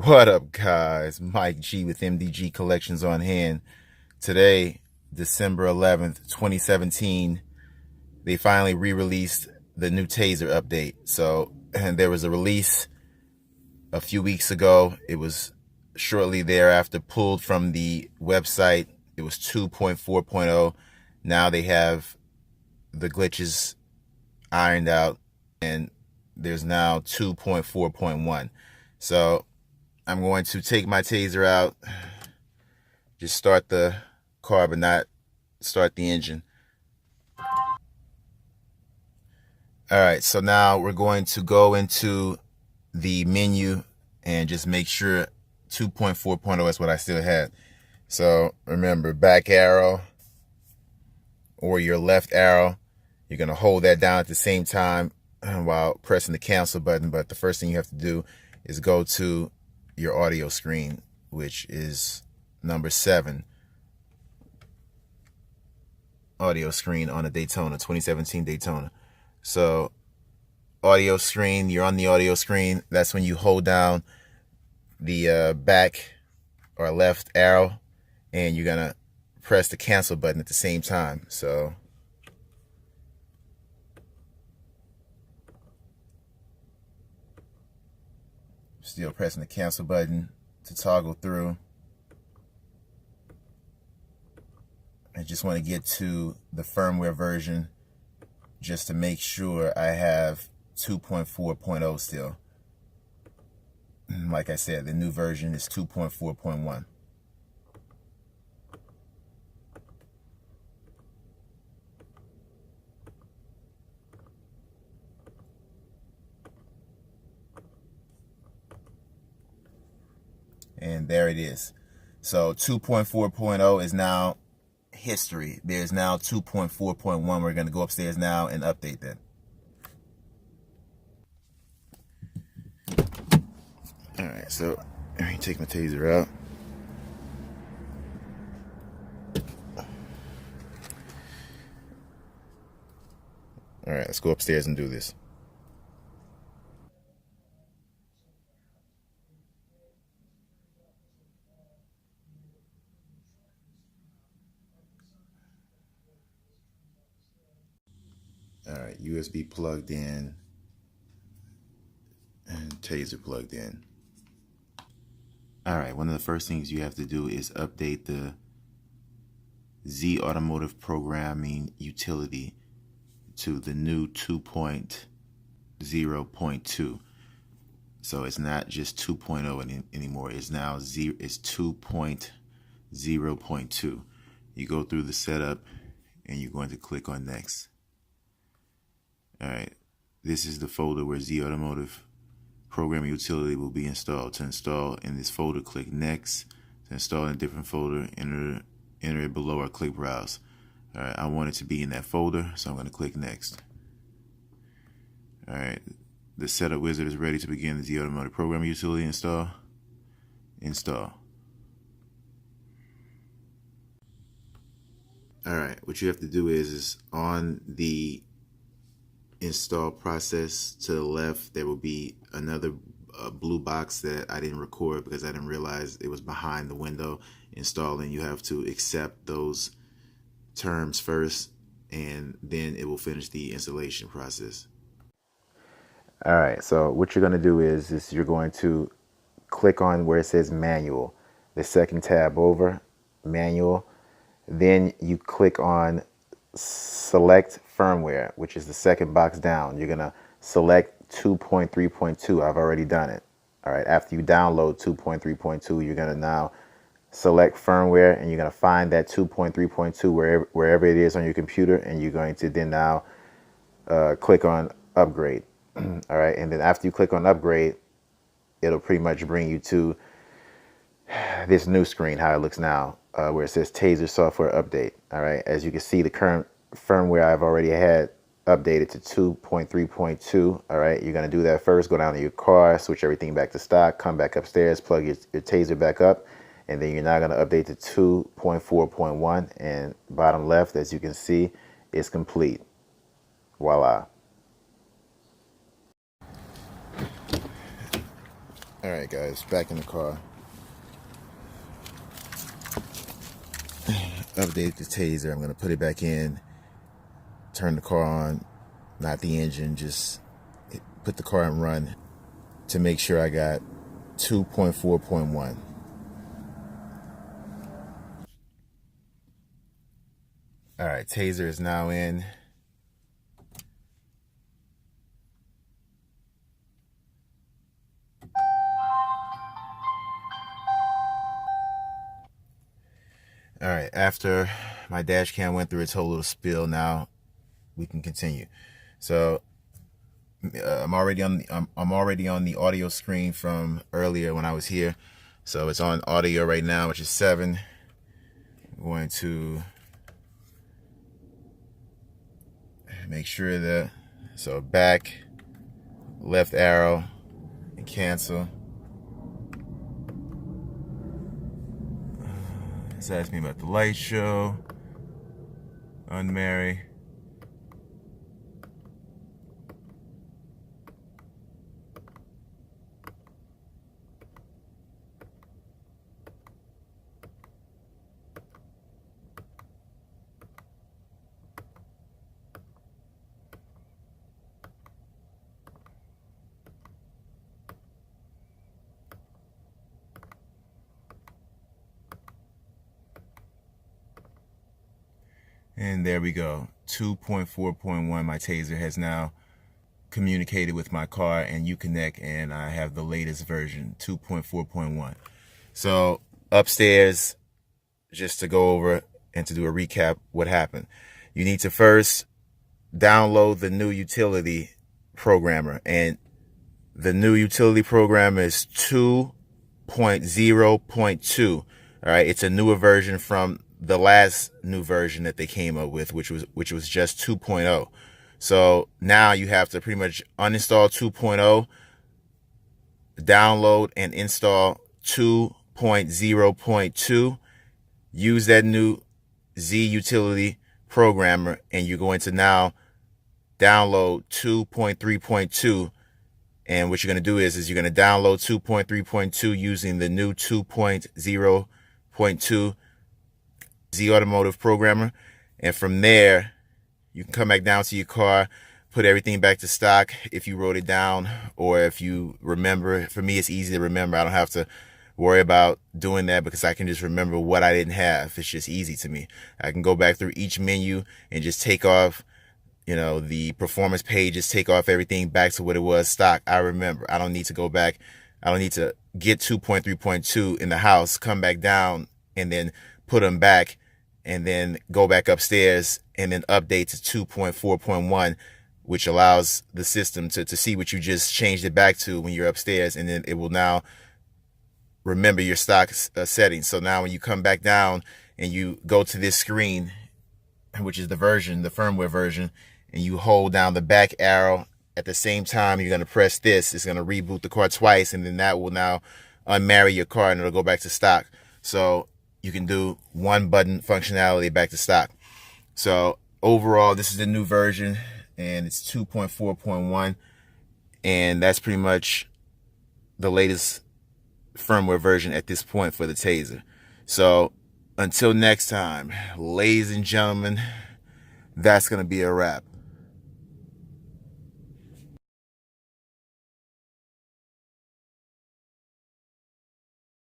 What up, guys? Mike G with MDG Collections on hand. Today, December 11th, 2017, they finally re-released the new Tazer update. So, and there was a release a few weeks ago. It was shortly thereafter pulled from the website. It was 2.4.0. Now they have the glitches ironed out, and there's now 2.4.1. So I'm going to take my Tazer out, just start the car but not start the engine. Alright, so now we're going to go into the menu and just make sure 2.4.0 is what I still had. So remember, back arrow or your left arrow, you're going to hold that down at the same time while pressing the cancel button. But the first thing you have to do is go to your audio screen, which is number 7 audio screen on a Daytona, 2017 Daytona. So audio screen, you're on the audio screen. That's when you hold down the back or left arrow, and you're gonna press the cancel button at the same time. So still pressing the cancel button to toggle through. I just want to get to the firmware version just to make sure I have 2.4.0 still. Like I said, the new version is 2.4.1. And there it is. So 2.4.0 is now history. There's now 2.4.1. We're going to go upstairs now and update that. Alright, so let me take my Tazer out. Alright, let's go upstairs and do this. Alright, USB plugged in and Tazer plugged in. Alright, one of the first things you have to do is update the zAutomotive programming utility to the new 2.0.2. So it's not just 2.0 anymore. It's now it's 2.0.2. You go through the setup and you're going to click on next. Alright, this is the folder where zAutomotive programming utility will be installed. To install in this folder, click next. To install in a different folder, enter it below or click browse. Alright, I want it to be in that folder, so I'm going to click next. Alright, the setup wizard is ready to begin the zAutomotive programming utility install. Install. Alright, what you have to do is on the install process to the left, there will be another blue box that I didn't record because I didn't realize it was behind the window installing. You have to accept those terms first, and then it will finish the installation process. Alright, so what you're going to do is you're going to click on where it says manual, the second tab over, manual. Then you click on select firmware, which is the second box down. You're going to select 2.3.2. I've already done it. All right, after you download 2.3.2, you're going to now select firmware, and you're going to find that 2.3.2 wherever it is on your computer, and you're going to then now click on upgrade. All right, and then after you click on upgrade, it'll pretty much bring you to this new screen, how it looks now, where it says Tazer software update. All right, as you can see, the current firmware I've already had updated to 2.3.2. all right, you're going to do that first. Go down to your car, switch everything back to stock, come back upstairs, plug your Tazer back up, and then you're now going to update to 2.4.1, and bottom left, as you can see, is complete. Voila. All right, guys, back in the car. Update the Tazer. I'm gonna put it back in, turn the car on, not the engine, just put the car in run to make sure I got 2.4.1. All right, Tazer is now in. All right, after my dash cam went through its whole little spiel, now we can continue. So I'm already on the audio screen from earlier when I was here. So it's on audio right now, which is 7. I'm going to make sure that, so back, left arrow, and cancel. It's asking me about the light show, unmarry. And there we go, 2.4.1. My Tazer has now communicated with my car and Uconnect, and I have the latest version, 2.4.1. So upstairs, just to go over and to do a recap what happened. You need to first download the new utility programmer, and the new utility programmer is 2.0.2. All right, it's a newer version from the last new version that they came up with, which was just 2.0. So now you have to pretty much uninstall 2.0, download and install 2.0.2, use that new zUutility programmer, and you're going to now download 2.3.2. And what you're going to do is you're going to download 2.3.2 using the new 2.0.2 zAutomotive programmer. And from there, you can come back down to your car, put everything back to stock if you wrote it down, or if you remember. For me, it's easy to remember. I don't have to worry about doing that because I can just remember what I didn't have. It's just easy to me. I can go back through each menu and just take off, the performance pages, take off everything back to what it was stock. I remember. I don't need to go back. I don't need to get 2.3.2 in the house, come back down, and then put them back, and then go back upstairs and then update to 2.4.1, which allows the system to see what you just changed it back to when you're upstairs, and then it will now remember your stock settings. So now when you come back down and you go to this screen, which is the firmware version, and you hold down the back arrow at the same time, you're going to press this. It's going to reboot the car twice, and then that will now unmarry your car and it'll go back to stock. So you can do one button functionality back to stock. So overall, this is the new version, and it's 2.4.1, and that's pretty much the latest firmware version at this point for the Tazer. So until next time, ladies and gentlemen, that's going to be a wrap.